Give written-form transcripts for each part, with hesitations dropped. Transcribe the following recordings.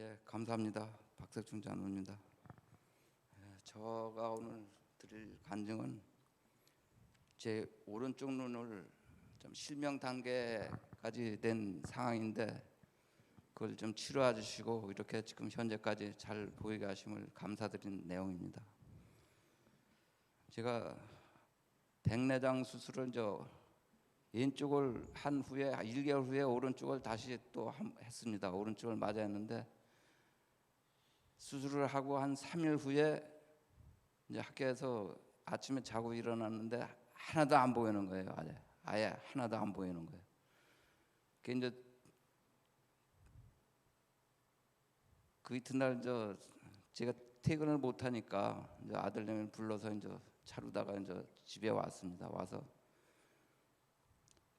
예, 감사합니다. 박석중 장로입니다. 제가 오늘 드릴 간증은 제 오른쪽 눈을 좀 실명 단계까지 된 상황인데 그걸 좀 치료해 주시고 이렇게 지금 현재까지 잘 보이게 하심을 감사드린 내용입니다. 제가 백내장 수술을 왼쪽을 한 후에 1개월 후에 오른쪽을 다시 또 했습니다. 오른쪽을 맞았는데 수술을 하고 한 3일 후에 이제 학교에서 아침에 자고 일어났는데 하나도 안 보이는 거예요. 아예 하나도 안 보이는 거예요. 그 이제 그 이튿날 제가 퇴근을 못 하니까 이제 아들내미를 불러서 이제 차로다가 이제 집에 왔습니다. 와서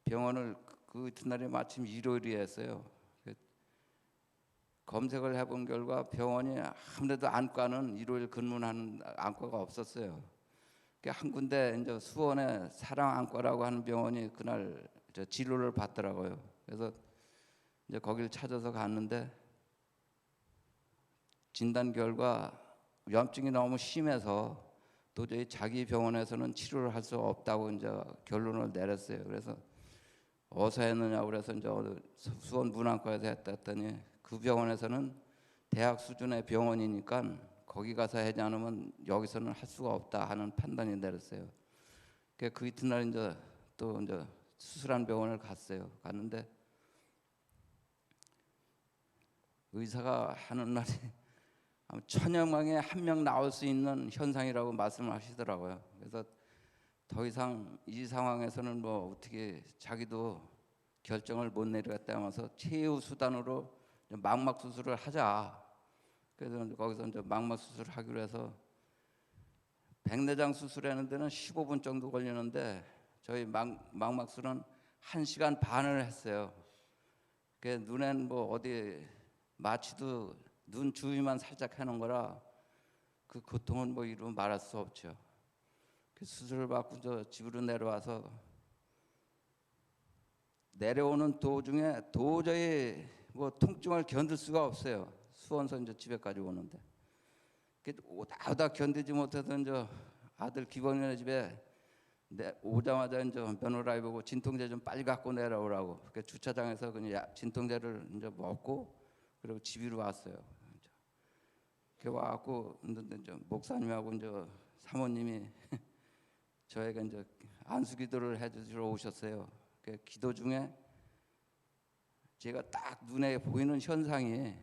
병원을 그 이튿날에 마침 일요일이었어요. 검색을 해본 결과 병원이 아무래도 안과는 일요일 근무하는 안과가 없었어요. 한 군데 이제 수원에 사랑안과라고 하는 병원이 그날 진료를 받더라고요. 그래서 이제 거기를 찾아서 갔는데 진단 결과 염증이 너무 심해서 도저히 자기 병원에서는 치료를 할 수 없다고 이제 결론을 내렸어요. 그래서 어디서 했느냐고 그래서 이제 수원 문안과에서 했더니 그 병원에서는 대학 수준의 병원이니까 거기 가서 하지 않으면 여기서는 할 수가 없다 하는 판단이 내렸어요. 그 이튿날 이제 수술한 병원을 갔어요. 갔는데 의사가 하는 말이 1000여 명에 1명 나올 수 있는 현상이라고 말씀을 하시더라고요. 그래서 더 이상 이 상황에서는 어떻게 자기도 결정을 못 내리겠다면서 최후 수단으로 망막 수술을 하자. 그래서 거기서 이제 망막 수술을 하기로 해서 백내장 수술하는 데는 15분 정도 걸리는데 저희 망막 수술은 1시간 반을 했어요. 눈엔 어디 마취도 눈 주위만 살짝 하는 거라 그 고통은 이루 말할 수 없죠. 수술을 받고 집으로 내려와서 내려오는 도중에 도저히 통증을 견딜 수가 없어요. 수원서 이제 집에까지 오는데 오다 견디지 못해서 이제 아들 기범이네 집에 오자마자 이제 며느라이 보고 진통제 좀 빨리 갖고 내려오라고 주차장에서 그냥 진통제를 이제 먹고 그리고 집으로 왔어요. 와갖고 이제 목사님하고 이제 사모님이 저에게 이제 안수기도를 해주시러 오셨어요. 기도 중에 제가 딱 눈에 보이는 현상이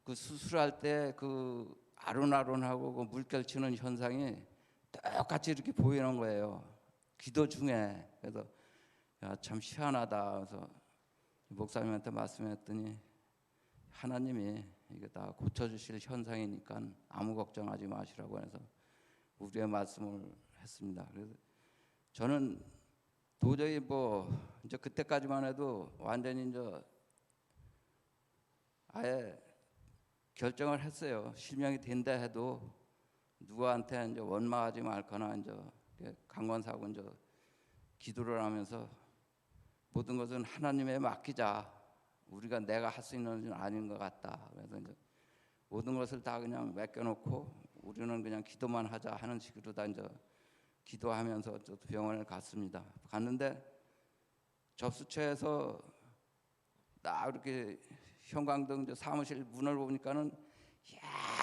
그 수술할 때 그 아른아른하고 그 물결치는 현상이 똑같이 이렇게 보이는 거예요. 기도 중에. 그래서 참 희한하다. 그래서 목사님한테 말씀했더니 하나님이 이게 다 고쳐주실 현상이니까 아무 걱정하지 마시라고 해서 우리의 말씀을 했습니다. 그래서 저는 도저히 이제 그때까지만 해도 완전히 이제 아예 결정을 했어요. 실명이 된다 해도 누구한테 이제 원망하지 말거나 이제 강권사고 이제 기도를 하면서 모든 것은 하나님에 맡기자. 우리가 내가 할 수 있는 일은 아닌 것 같다. 그래서 이제 모든 것을 다 그냥 맡겨놓고 우리는 그냥 기도만 하자 하는 식으로 다 이제 기도하면서 병원에 갔습니다. 갔는데 접수처에서 딱 이렇게 형광등 사무실 문을 보니까는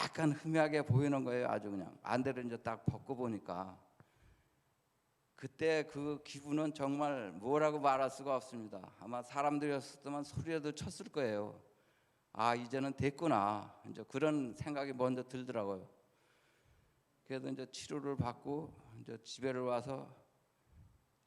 약간 희미하게 보이는 거예요. 아주 그냥 안대를 이제 딱 벗고 보니까 그때 그 기분은 정말 뭐라고 말할 수가 없습니다. 아마 사람들이었으면 소리라도 쳤을 거예요. 아, 이제는 됐구나. 이제 그런 생각이 먼저 들더라고요. 그래서 이제 치료를 받고 이제 집에를 와서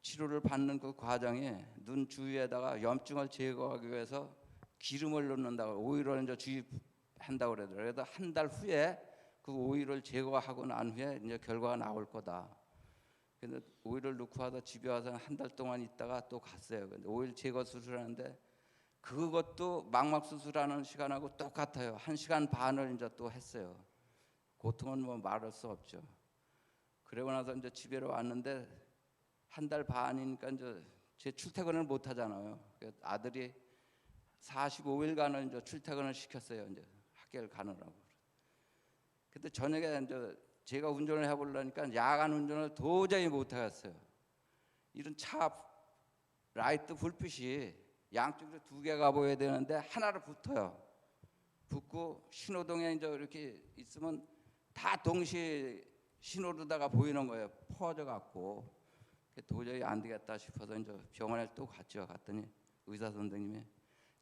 치료를 받는 그 과정에 눈 주위에다가 염증을 제거하기 위해서 기름을 넣는다고 오일을 이제 주입한다고 그러더라고요. 그래서 한 달 후에 그 오일을 제거하고 난 후에 이제 결과가 나올 거다. 그래서 오일을 넣고 하다 집에 와서 한 달 동안 있다가 또 갔어요. 근데 오일 제거 수술하는데 그것도 망막 수술하는 시간하고 똑같아요. 1시간 반을 이제 또 했어요. 고통은 말할 수 없죠. 그러고 나서 이제 집에로 왔는데 한 달 반이니까 이제 제 출퇴근을 못 하잖아요. 아들이 45일간을 이제 출퇴근을 시켰어요. 이제 학교를 가느라고. 근데 저녁에 이제 제가 운전을 해보려니까 야간 운전을 도저히 못 하겠어요. 이런 차 라이트 불빛이 양쪽으로 두 개가 보여야 되는데 하나로 붙어요. 붙고 신호등에 이제 이렇게 있으면 다 동시에 신호로다가 보이는 거예요. 퍼져 갖고 도저히 안 되겠다 싶어서 이제 병원에 또 갔죠. 갔더니 의사 선생님이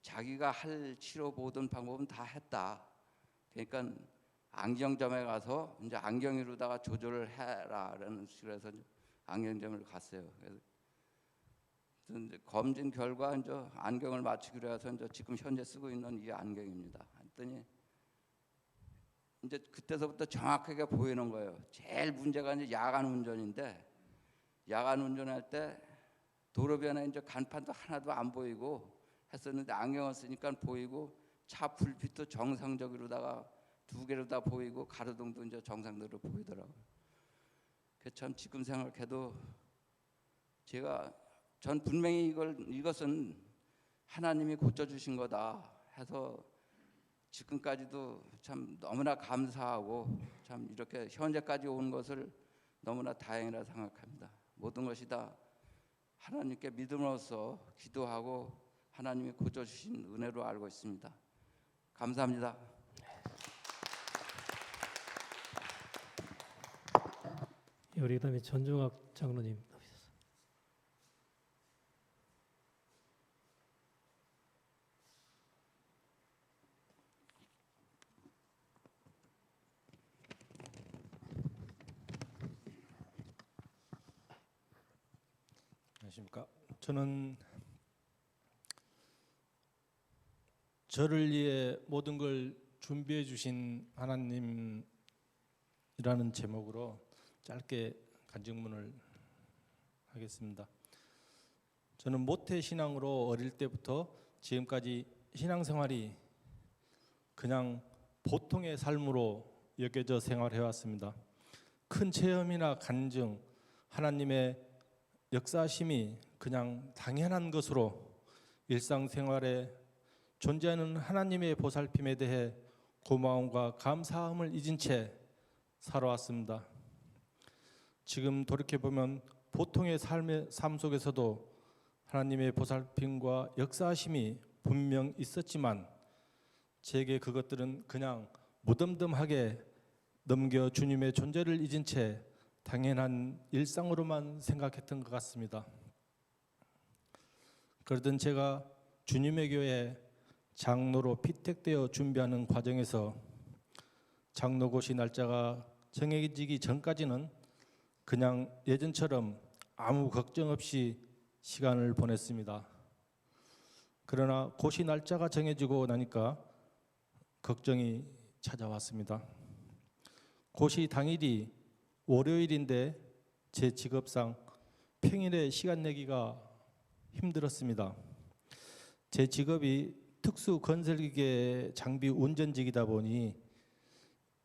자기가 할 치료 모든 방법은 다 했다. 그러니까 안경점에 가서 이제 안경으로다가 조절을 해라라는 식으로 해서 안경점을 갔어요. 그래서 이제 검진 결과 이제 안경을 맞추기로 해서 이제 지금 현재 쓰고 있는 이 안경입니다. 했더니 이제 그때서부터 정확하게 보이는 거예요. 제일 문제가 이제 야간 운전인데 야간 운전할 때 도로변에 이제 간판도 하나도 안 보이고 했었는데 안경을 쓰니까 보이고 차 불빛도 정상적으로다가 두 개로 다 보이고 가로등도 이제 정상적으로 보이더라고요. 그 참 지금 생각해도 전 분명히 이것은 하나님이 고쳐주신 거다 해서 지금까지도 참 너무나 감사하고 참 이렇게 현재까지 온 것을 너무나 다행이라 생각합니다. 모든 것이 다 하나님께 믿음으로써 기도하고 하나님이 고쳐주신 은혜로 알고 있습니다. 감사합니다. 우리 그다음에 전종학 장로님 나오셨습니다. 안녕하십니까. 저는 저를 위해 모든 걸 준비해 주신 하나님이라는 제목으로 짧게 간증문을 하겠습니다. 저는 모태 신앙으로 어릴 때부터 지금까지 신앙생활이 그냥 보통의 삶으로 여겨져 생활해 왔습니다. 큰 체험이나 간증, 하나님의 역사심이 그냥 당연한 것으로 일상생활에 존재하는 하나님의 보살핌에 대해 고마움과 감사함을 잊은 채 살아왔습니다. 지금 돌이켜보면 보통의 삶 속에서도 하나님의 보살핌과 역사심이 분명 있었지만 제게 그것들은 그냥 무덤덤하게 넘겨 주님의 존재를 잊은 채 당연한 일상으로만 생각했던 것 같습니다. 그러던 제가 주님의 교회 장로로 피택되어 준비하는 과정에서 장로고시 날짜가 정해지기 전까지는 그냥 예전처럼 아무 걱정 없이 시간을 보냈습니다. 그러나 고시 날짜가 정해지고 나니까 걱정이 찾아왔습니다. 고시 당일이 월요일인데 제 직업상 평일에 시간 내기가 힘들었습니다. 제 직업이 특수 건설기계 장비 운전직이다 보니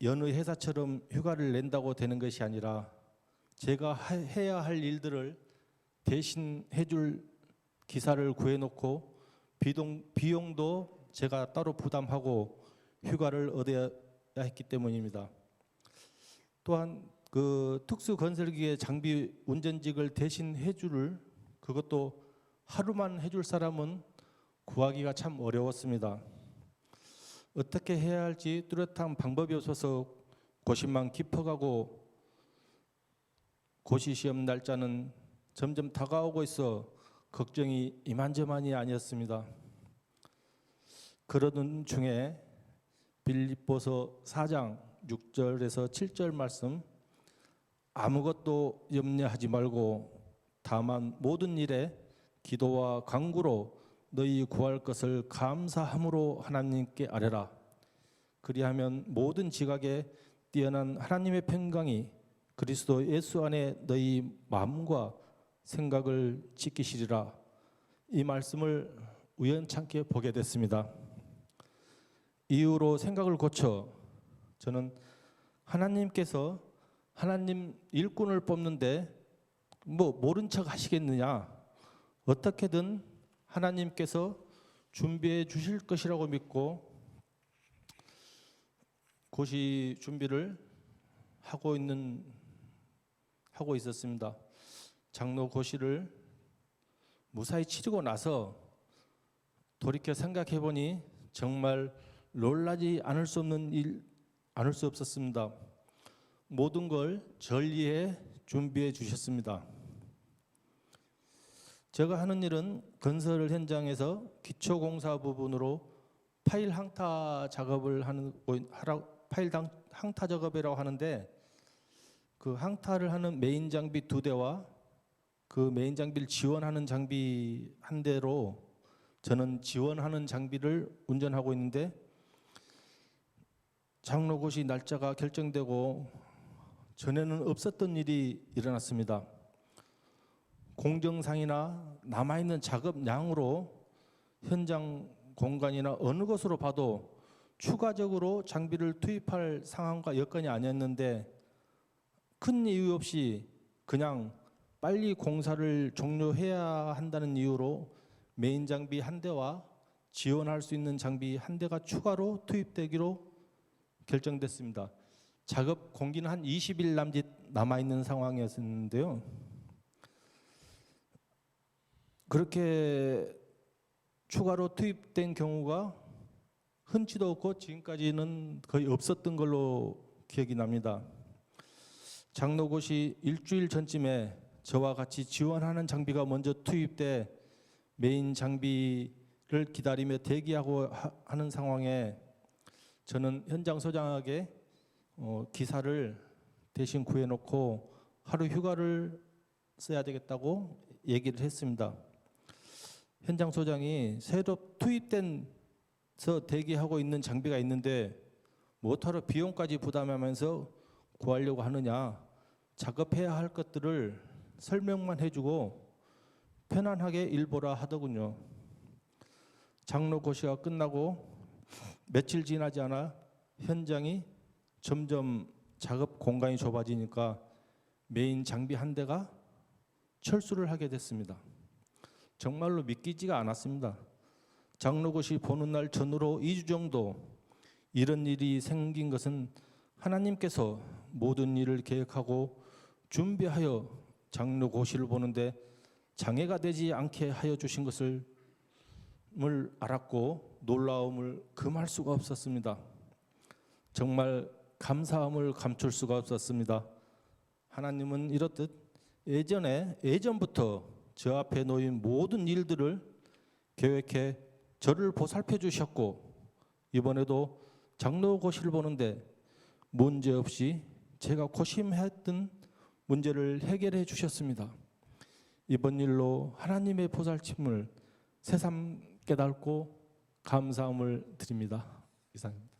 여느 회사처럼 휴가를 낸다고 되는 것이 아니라 제가 해야 할 일들을 대신 해줄 기사를 구해놓고 비용도 제가 따로 부담하고 휴가를 얻어야 했기 때문입니다. 또한 그 특수 건설기계 장비 운전직을 대신 해줄 그것도 하루만 해줄 사람은 구하기가 참 어려웠습니다. 어떻게 해야 할지 뚜렷한 방법이 없어서 고심만 깊어가고 고시 시험 날짜는 점점 다가오고 있어 걱정이 이만저만이 아니었습니다. 그러던 중에 빌립보서 4장 6절에서 7절 말씀, 아무것도 염려하지 말고 다만 모든 일에 기도와 간구로 너희 구할 것을 감사함으로 하나님께 아뢰라. 그리하면 모든 지각에 뛰어난 하나님의 평강이 그리스도 예수 안에 너희 마음과 생각을 지키시리라. 이 말씀을 우연찮게 보게 됐습니다. 이후로 생각을 고쳐 저는 하나님께서 하나님 일꾼을 뽑는데 뭐 모른 척 하시겠느냐, 어떻게든 하나님께서 준비해 주실 것이라고 믿고 고시 준비를 하고 있었습니다. 장로 고시를 무사히 치르고 나서 돌이켜 생각해 보니 정말 놀라지 않을 수 없었습니다. 모든 걸 전리해 준비해 주셨습니다. 제가 하는 일은 건설 현장에서 기초공사 부분으로 파일 항타 작업이라고 하는데, 그 항타를 하는 메인 장비 2대와 그 메인 장비를 지원하는 장비 1대로 저는 지원하는 장비를 운전하고 있는데, 장로고시 날짜가 결정되고 전에는 없었던 일이 일어났습니다. 공정상이나 남아있는 작업량으로 현장 공간이나 어느 것으로 봐도 추가적으로 장비를 투입할 상황과 여건이 아니었는데, 큰 이유 없이 그냥 빨리 공사를 종료해야 한다는 이유로 메인 장비 1대와 지원할 수 있는 장비 1대가 추가로 투입되기로 결정됐습니다. 작업 공기는 한 20일 남짓 남아있는 상황이었는데요. 그렇게 추가로 투입된 경우가 흔치도 없고 지금까지는 거의 없었던 걸로 기억이 납니다. 장로고시 일주일 전쯤에 저와 같이 지원하는 장비가 먼저 투입돼 메인 장비를 기다리며 대기하고 하는 상황에 저는 현장 소장에게 기사를 대신 구해놓고 하루 휴가를 써야 되겠다고 얘기를 했습니다. 현장 소장이 새로 투입돼서 대기하고 있는 장비가 있는데 뭐하러 비용까지 부담하면서 구하려고 하느냐, 작업해야 할 것들을 설명만 해주고 편안하게 일보라 하더군요. 장로고시가 끝나고 며칠 지나지 않아 현장이 점점 작업 공간이 좁아지니까 메인 장비 1대가 철수를 하게 됐습니다. 정말로 믿기지가 않았습니다. 장로고시 보는 날 전후로 2주 정도 이런 일이 생긴 것은 하나님께서 모든 일을 계획하고 준비하여 장로고시를 보는데 장애가 되지 않게 하여 주신 것을 알았고 놀라움을 금할 수가 없었습니다. 정말 감사함을 감출 수가 없었습니다. 하나님은 이렇듯 예전부터 저 앞에 놓인 모든 일들을 계획해 저를 보살펴 주셨고, 이번에도 장로고시를 보는데 문제없이 제가 고심했던 문제를 해결해 주셨습니다. 이번 일로 하나님의 보살침을 새삼 깨닫고 감사함을 드립니다. 이상입니다.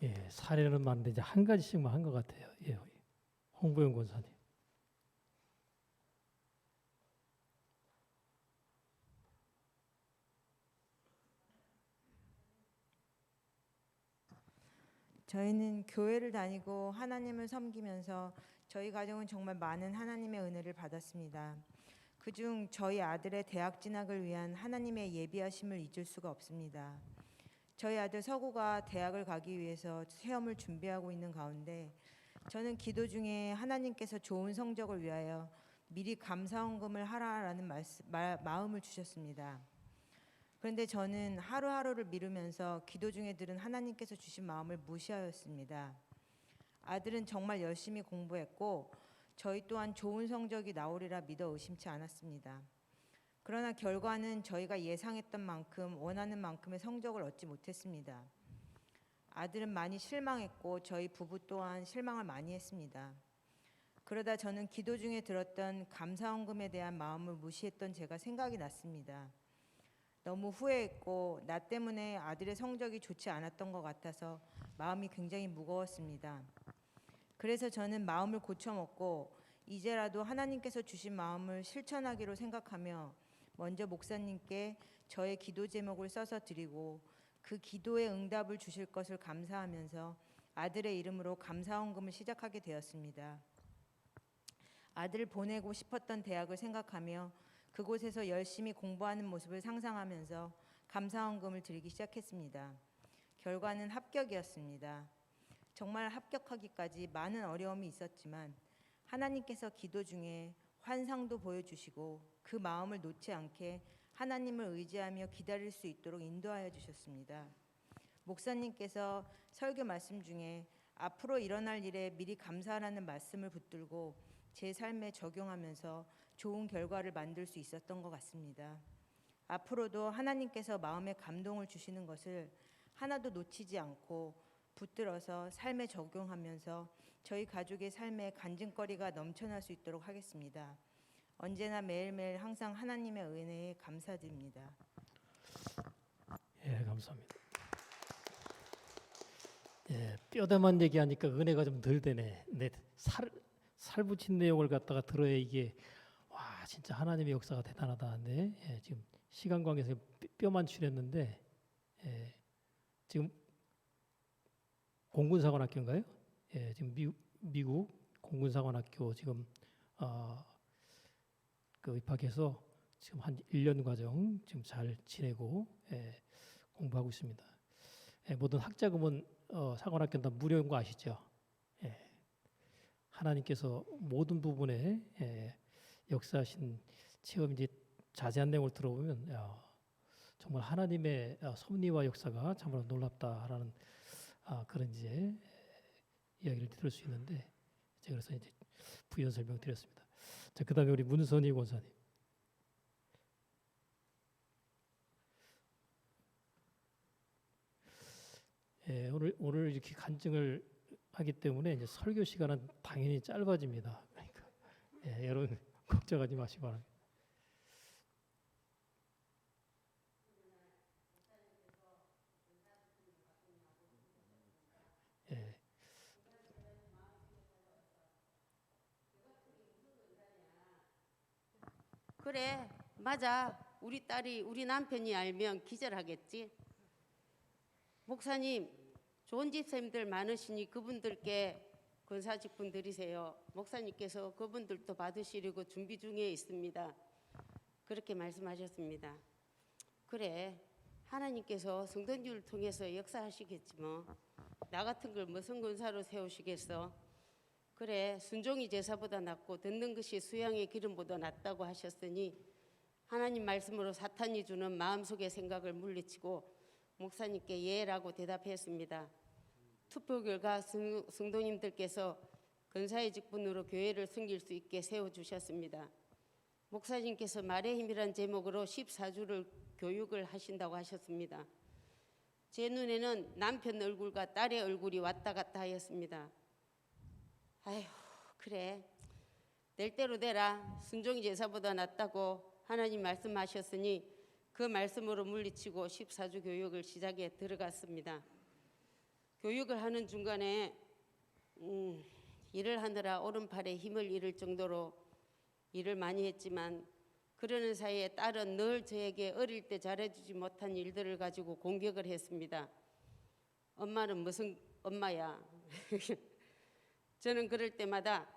예, 사례는 많은데 이제 한 가지씩만 한 것 같아요. 예, 홍보영 권사님. 저희는 교회를 다니고 하나님을 섬기면서 저희 가정은 정말 많은 하나님의 은혜를 받았습니다. 그중 저희 아들의 대학 진학을 위한 하나님의 예비하심을 잊을 수가 없습니다. 저희 아들 서구가 대학을 가기 위해서 시험을 준비하고 있는 가운데 저는 기도 중에 하나님께서 좋은 성적을 위하여 미리 감사헌금을 하라라는 마음을 주셨습니다. 그런데 저는 하루하루를 미루면서 기도 중에 들은 하나님께서 주신 마음을 무시하였습니다. 아들은 정말 열심히 공부했고 저희 또한 좋은 성적이 나오리라 믿어 의심치 않았습니다. 그러나 결과는 저희가 예상했던 만큼 원하는 만큼의 성적을 얻지 못했습니다. 아들은 많이 실망했고 저희 부부 또한 실망을 많이 했습니다. 그러다 저는 기도 중에 들었던 감사헌금에 대한 마음을 무시했던 제가 생각이 났습니다. 너무 후회했고 나 때문에 아들의 성적이 좋지 않았던 것 같아서 마음이 굉장히 무거웠습니다. 그래서 저는 마음을 고쳐먹고 이제라도 하나님께서 주신 마음을 실천하기로 생각하며 먼저 목사님께 저의 기도 제목을 써서 드리고 그 기도의 응답을 주실 것을 감사하면서 아들의 이름으로 감사헌금을 시작하게 되었습니다. 아들을 보내고 싶었던 대학을 생각하며 그곳에서 열심히 공부하는 모습을 상상하면서 감사원금을 드리기 시작했습니다. 결과는 합격이었습니다. 정말 합격하기까지 많은 어려움이 있었지만 하나님께서 기도 중에 환상도 보여주시고 그 마음을 놓지 않게 하나님을 의지하며 기다릴 수 있도록 인도하여 주셨습니다. 목사님께서 설교 말씀 중에 앞으로 일어날 일에 미리 감사하라는 말씀을 붙들고 제 삶에 적용하면서 좋은 결과를 만들 수 있었던 것 같습니다. 앞으로도 하나님께서 마음에 감동을 주시는 것을 하나도 놓치지 않고 붙들어서 삶에 적용하면서 저희 가족의 삶에 간증거리가 넘쳐날 수 있도록 하겠습니다. 언제나 매일매일 항상 하나님의 은혜에 감사드립니다. 예, 감사합니다. 예, 뼈대만 얘기하니까 은혜가 좀 덜 되네. 근데 살 붙인 내용을 갖다가 들어야 이게 와 진짜 하나님의 역사가 대단하다. 네, 예, 지금 시간 관계에서 뼈만 추렸는데 예, 지금 공군사관학교인가요? 예, 지금 미국 공군사관학교 지금 그 입학해서 지금 한 1년 과정 지금 잘 지내고 예, 공부하고 있습니다. 예, 모든 학자금은 사관학교 다 무료인 거 아시죠? 예, 하나님께서 모든 부분에 역사하신 체험인지 자세한 내용을 들어보면 정말 하나님의 섭리와 역사가 정말 놀랍다라는 그런 이제 이야기를 들을 수 있는데 제가 그래서 이제 부연 설명드렸습니다. 자, 그다음에 우리 문선희 권사님. 예, 오늘 이렇게 간증을 하기 때문에 이제 설교 시간은 당연히 짧아집니다. 그러니까 예, 여러분 걱정하지 마시기 바랍니다. 예. 그래, 맞아. 우리 남편이 알면 기절하겠지. 목사님, 좋은 집사님들 많으시니 그분들께 권사직분 드리세요. 목사님께서 그분들도 받으시려고 준비 중에 있습니다. 그렇게 말씀하셨습니다. 그래, 하나님께서 성도님을 통해서 역사하시겠지 뭐. 나 같은 걸 무슨 권사로 세우시겠어? 그래, 순종이 제사보다 낫고 듣는 것이 수양의 기름보다 낫다고 하셨으니 하나님 말씀으로 사탄이 주는 마음속의 생각을 물리치고 목사님께 예라고 대답했습니다. 투표 결과 성도님들께서 근사의 직분으로 교회를 섬길 수 있게 세워주셨습니다. 목사님께서 말의 힘이란 제목으로 14주를 교육을 하신다고 하셨습니다. 제 눈에는 남편 얼굴과 딸의 얼굴이 왔다 갔다 하였습니다. 아휴, 그래, 될 대로 되라. 순종이 제사보다 낫다고 하나님 말씀하셨으니 그 말씀으로 물리치고 14주 교육을 시작에 들어갔습니다. 교육을 하는 중간에 일을 하느라 오른팔에 힘을 잃을 정도로 일을 많이 했지만 그러는 사이에 딸은 늘 저에게 어릴 때 잘해주지 못한 일들을 가지고 공격을 했습니다. 엄마는 무슨 엄마야. 저는 그럴 때마다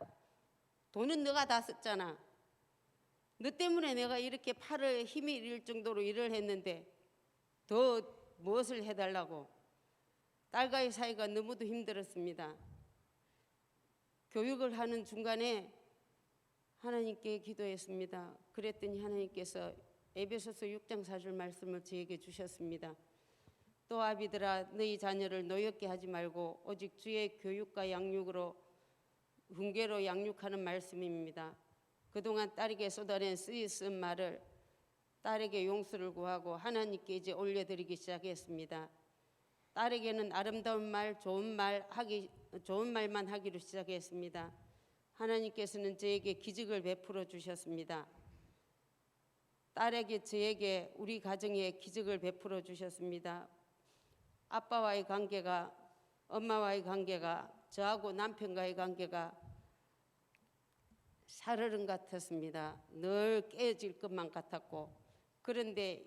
돈은 너가 다 썼잖아. 너 때문에 내가 이렇게 팔을 힘이 잃을 정도로 일을 했는데 더 무엇을 해달라고. 딸과의 사이가 너무도 힘들었습니다. 교육을 하는 중간에 하나님께 기도했습니다. 그랬더니 하나님께서 에베소서 6장 4절 말씀을 저에게 주셨습니다. 또 아비들아 너희 자녀를 노엽게 하지 말고 오직 주의 교육과 양육으로 훈계로 양육하는 말씀입니다. 그동안 딸에게 쏟아낸 쓰이쓴 말을 딸에게 용서를 구하고 하나님께 이제 올려드리기 시작했습니다. 딸에게는 아름다운 말, 좋은 말만 하기로 시작했습니다. 하나님께서는 저에게 기적을 베풀어 주셨습니다. 딸에게 저에게 우리 가정에 기적을 베풀어 주셨습니다. 아빠와의 관계가 엄마와의 관계가 저하고 남편과의 관계가 살얼음 같았습니다. 늘 깨어질 것만 같았고 그런데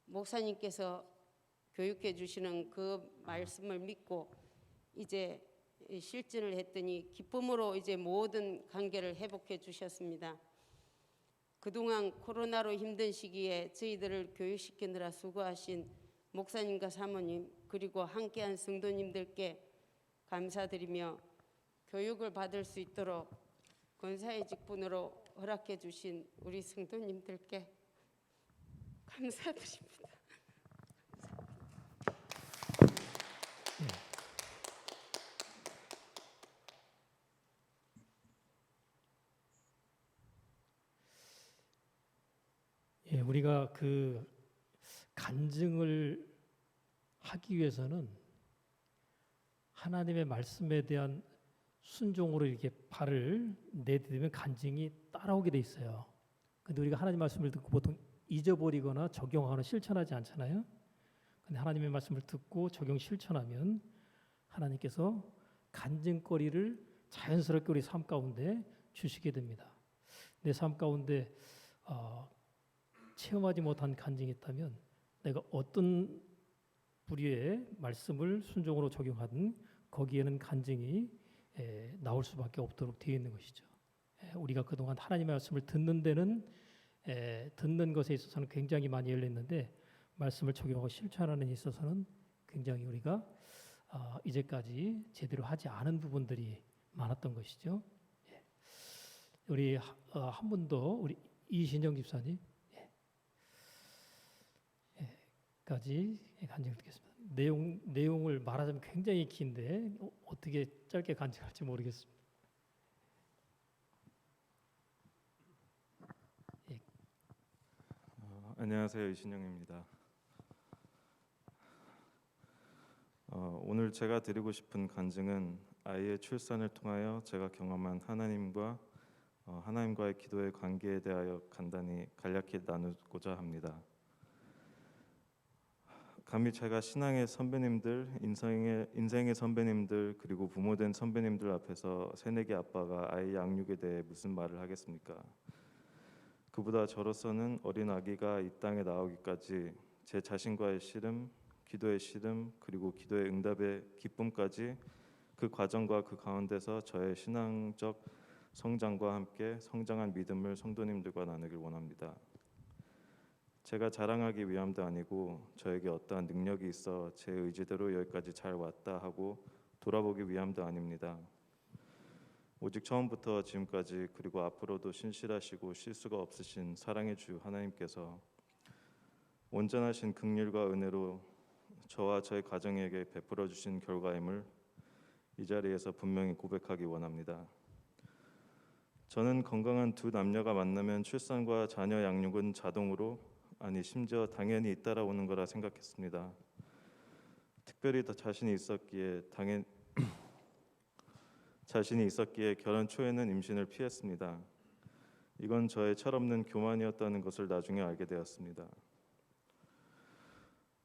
목사님께서 교육해 주시는 그 말씀을 믿고 이제 실천을 했더니 기쁨으로 이제 모든 관계를 회복해 주셨습니다. 그동안 코로나로 힘든 시기에 저희들을 교육시키느라 수고하신 목사님과 사모님 그리고 함께한 성도님들께 감사드리며 교육을 받을 수 있도록 권사의 직분으로 허락해 주신 우리 성도님들께 감사드립니다. 예, 우리가 그 간증을 하기 위해서는 하나님의 말씀에 대한 순종으로 이렇게 발을 내디디면 간증이 따라오게 돼 있어요. 근데 우리가 하나님 말씀을 듣고 보통 잊어버리거나 적용하거나 실천하지 않잖아요. 근데 하나님의 말씀을 듣고 적용 실천하면 하나님께서 간증거리를 자연스럽게 우리 삶 가운데 주시게 됩니다. 내 삶 가운데 체험하지 못한 간증이 있다면 내가 어떤 부류의 말씀을 순종으로 적용하든 거기에는 간증이 나올 수밖에 없도록 되어 있는 것이죠. 우리가 그동안 하나님의 말씀을 듣는 데는 듣는 것에 있어서는 굉장히 많이 열렸는데 말씀을 적용하고 실천하는 데 있어서는 굉장히 우리가 이제까지 제대로 하지 않은 부분들이 많았던 것이죠. 우리 한 분 더 우리 이신영 집사님 까지 간증을 듣겠습니다. 내용을 말하자면 굉장히 긴데 어떻게 짧게 간증할지 모르겠습니다. 안녕하세요, 이신영입니다. 오늘 제가 드리고 싶은 간증은 아이의 출산을 통하여 제가 경험한 하나님과의 기도의 관계에 대하여 간략히 나누고자 합니다. 감히 제가 신앙의 선배님들, 인생의 선배님들 그리고 부모된 선배님들 앞에서 새내기 아빠가 아이 양육에 대해 무슨 말을 하겠습니까? 그보다 저로서는 어린 아기가 이 땅에 나오기까지 제 자신과의 씨름, 기도의 씨름 그리고 기도의 응답의 기쁨까지 그 과정과 그 가운데서 저의 신앙적 성장과 함께 성장한 믿음을 성도님들과 나누길 원합니다. 제가 자랑하기 위함도 아니고 저에게 어떠한 능력이 있어 제 의지대로 여기까지 잘 왔다 하고 돌아보기 위함도 아닙니다. 오직 처음부터 지금까지 그리고 앞으로도 신실하시고 실수가 없으신 사랑의 주 하나님께서 온전하신 긍휼과 은혜로 저와 저의 가정에게 베풀어 주신 결과임을 이 자리에서 분명히 고백하기 원합니다. 저는 건강한 두 남녀가 만나면 출산과 자녀 양육은 자동으로 아니 심지어 당연히 잇따라오는 거라 생각했습니다. 특별히 더 자신이 있었기에 결혼 초에는 임신을 피했습니다. 이건 저의 철없는 교만이었다는 것을 나중에 알게 되었습니다.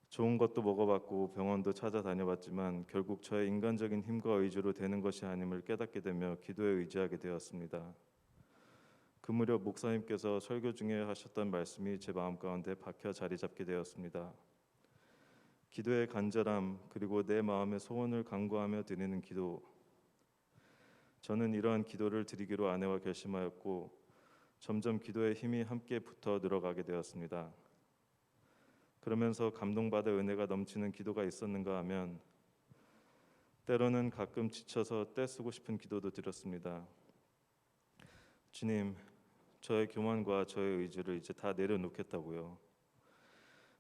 좋은 것도 먹어봤고 병원도 찾아다녀봤지만 결국 저의 인간적인 힘과 의지로 되는 것이 아님을 깨닫게 되며 기도에 의지하게 되었습니다. 그 무렵 목사님께서 설교 중에 하셨던 말씀이 제 마음 가운데 박혀 자리 잡게 되었습니다. 기도의 간절함 그리고 내 마음의 소원을 간구하며 드리는 기도. 저는 이러한 기도를 드리기로 아내와 결심하였고 점점 기도의 힘이 함께 붙어 늘어가게 되었습니다. 그러면서 감동받아 은혜가 넘치는 기도가 있었는가 하면 때로는 가끔 지쳐서 떼쓰고 싶은 기도도 드렸습니다. 주님, 저의 교만과 저의 의지를 이제 다 내려놓겠다고요.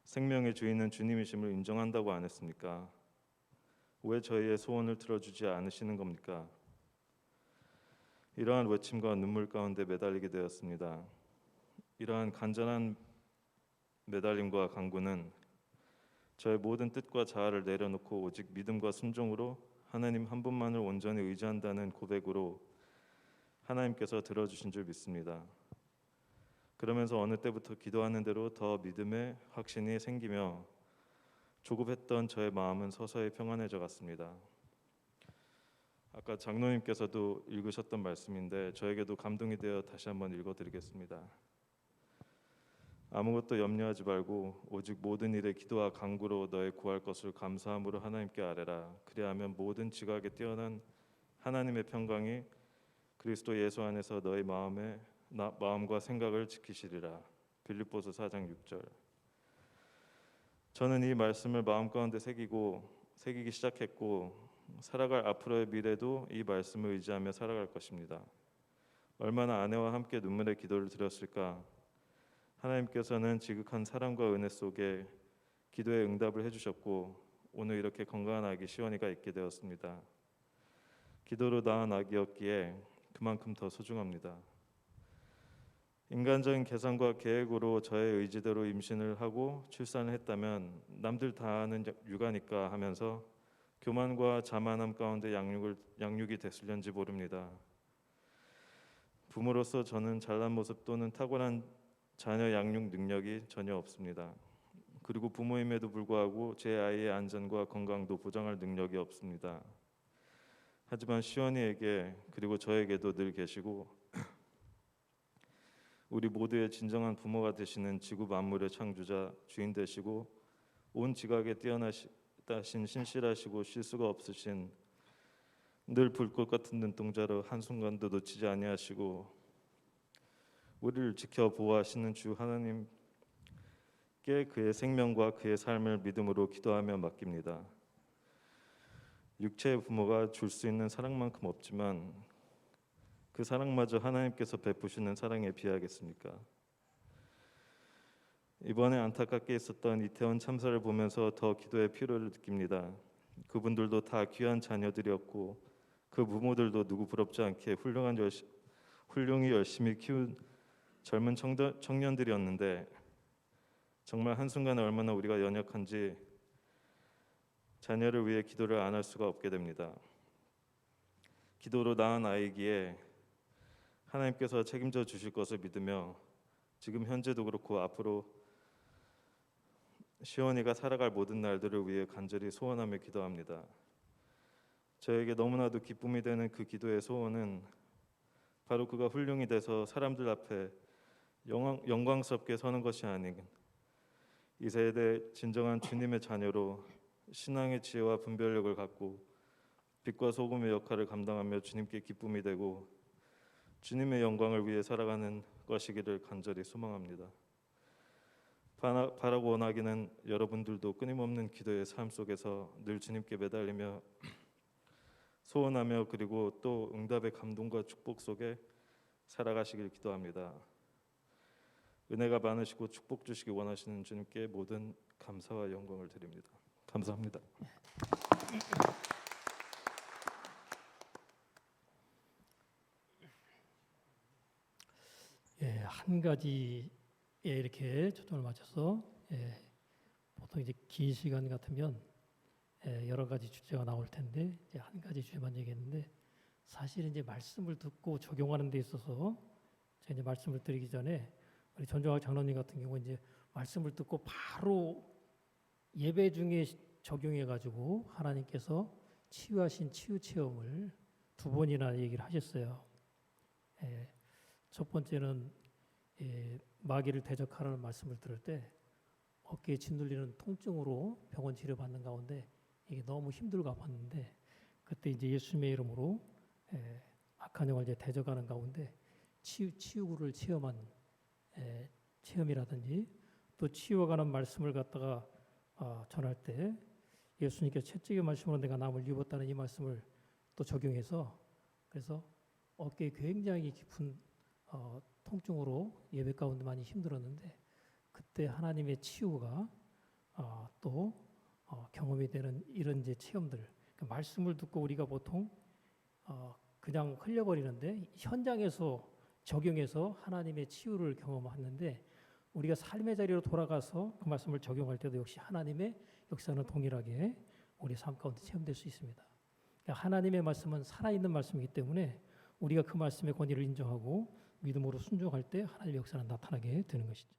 생명의 주인은 주님이심을 인정한다고 안 했습니까? 왜 저희의 소원을 들어주지 않으시는 겁니까? 이러한 외침과 눈물 가운데 매달리게 되었습니다. 이러한 간절한 매달림과 간구는 저의 모든 뜻과 자아를 내려놓고 오직 믿음과 순종으로 하나님 한 분만을 온전히 의지한다는 고백으로 하나님께서 들어주신 줄 믿습니다. 그러면서 어느 때부터 기도하는 대로 더 믿음의 확신이 생기며 조급했던 저의 마음은 서서히 평안해져 갔습니다. 아까 장로님께서도 읽으셨던 말씀인데 저에게도 감동이 되어 다시 한번 읽어드리겠습니다. 아무것도 염려하지 말고 오직 모든 일에 기도와 간구로 너의 구할 것을 감사함으로 하나님께 아뢰라. 그리하면 모든 지각에 뛰어난 하나님의 평강이 그리스도 예수 안에서 너희 마음에 마음과 생각을 지키시리라. 빌립보서 4장 6절. 저는 이 말씀을 마음 가운데 새기기 시작했고 살아갈 앞으로의 미래도 이 말씀을 의지하며 살아갈 것입니다. 얼마나 아내와 함께 눈물의 기도를 드렸을까. 하나님께서는 지극한 사랑과 은혜 속에 기도에 응답을 해주셨고 오늘 이렇게 건강한 아기 시원이가 있게 되었습니다. 기도로 낳은 아기였기에 그만큼 더 소중합니다. 인간적인 계산과 계획으로 저의 의지대로 임신을 하고 출산을 했다면 남들 다 아는 육아니까 하면서 교만과 자만함 가운데 양육이 됐을런지 모릅니다. 부모로서 저는 잘난 모습 또는 탁월한 자녀 양육 능력이 전혀 없습니다. 그리고 부모임에도 불구하고 제 아이의 안전과 건강도 보장할 능력이 없습니다. 하지만 시원이에게 그리고 저에게도 늘 계시고 우리 모두의 진정한 부모가 되시는 지구 만물의 창조자 주인 되시고 온 지각에 뛰어나신 신실하시고 실수가 없으신 늘 불꽃 같은 눈동자로 한순간도 놓치지 아니하시고 우리를 지켜 보호하시는 주 하나님께 그의 생명과 그의 삶을 믿음으로 기도하며 맡깁니다. 육체의 부모가 줄 수 있는 사랑만큼 없지만 그 사랑마저 하나님께서 베푸시는 사랑에 비하겠습니까? 이번에 안타깝게 있었던 이태원 참사를 보면서 더 기도의 필요를 느낍니다. 그분들도 다 귀한 자녀들이었고 그 부모들도 누구 부럽지 않게 훌륭히 열심히 키운 젊은 청년들이었는데 정말 한순간에 얼마나 우리가 연약한지 자녀를 위해 기도를 안 할 수가 없게 됩니다. 기도로 낳은 아이기에 하나님께서 책임져 주실 것을 믿으며 지금 현재도 그렇고 앞으로 시원이가 살아갈 모든 날들을 위해 간절히 소원하며 기도합니다. 저에게 너무나도 기쁨이 되는 그 기도의 소원은 바로 그가 훌륭히 돼서 사람들 앞에 영광스럽게 서는 것이 아닌 이 세대 진정한 주님의 자녀로 신앙의 지혜와 분별력을 갖고 빛과 소금의 역할을 감당하며 주님께 기쁨이 되고 주님의 영광을 위해 살아가는 것이기를 간절히 소망합니다. 바라고 원하기는 여러분들도 끊임없는 기도의 삶 속에서 늘 주님께 매달리며 소원하며 그리고 또 응답의 감동과 축복 속에 살아가시길 기도합니다. 은혜가 많으시고 축복 주시기 원하시는 주님께 모든 감사와 영광을 드립니다. 감사합니다. 예, 한 가지에 이렇게 초점을 맞춰서 보통 이제 긴 시간 같으면 여러 가지 주제가 나올 텐데 이제 한 가지 주제만 얘기했는데 사실 이제 말씀을 듣고 적용하는 데 있어서 제가 이제 말씀을 드리기 전에 우리 전종학 장로님 같은 경우 이제 말씀을 듣고 바로 예배 중에 적용해 가지고 하나님께서 치유하신 치유 체험을 2번이나 얘기를 하셨어요. 첫 번째는 마귀를 대적하라는 말씀을 들을 때 어깨에 짓눌리는 통증으로 병원 치료받는 가운데 이게 너무 힘들고 아팠는데 그때 이제 예수님의 이름으로 악한 영을 이제 대적하는 가운데 치유를 체험한 체험이라든지 또 치유하는 말씀을 갖다가 전할 때 예수님께서 채찍의 말씀으로 내가 남을 입었다는 이 말씀을 또 적용해서 그래서 어깨에 굉장히 깊은 통증으로 예배 가운데 많이 힘들었는데 그때 하나님의 치유가 또 경험이 되는 이런 이제 체험들 그러니까 말씀을 듣고 우리가 보통 그냥 흘려버리는데 현장에서 적용해서 하나님의 치유를 경험하는데 우리가 삶의 자리로 돌아가서 그 말씀을 적용할 때도 역시 하나님의 역사는 동일하게 우리 삶 가운데 체험될 수 있습니다. 그러니까 하나님의 말씀은 살아있는 말씀이기 때문에 우리가 그 말씀의 권위를 인정하고 믿음으로 순종할 때 하나님의 역사는 나타나게 되는 것이죠.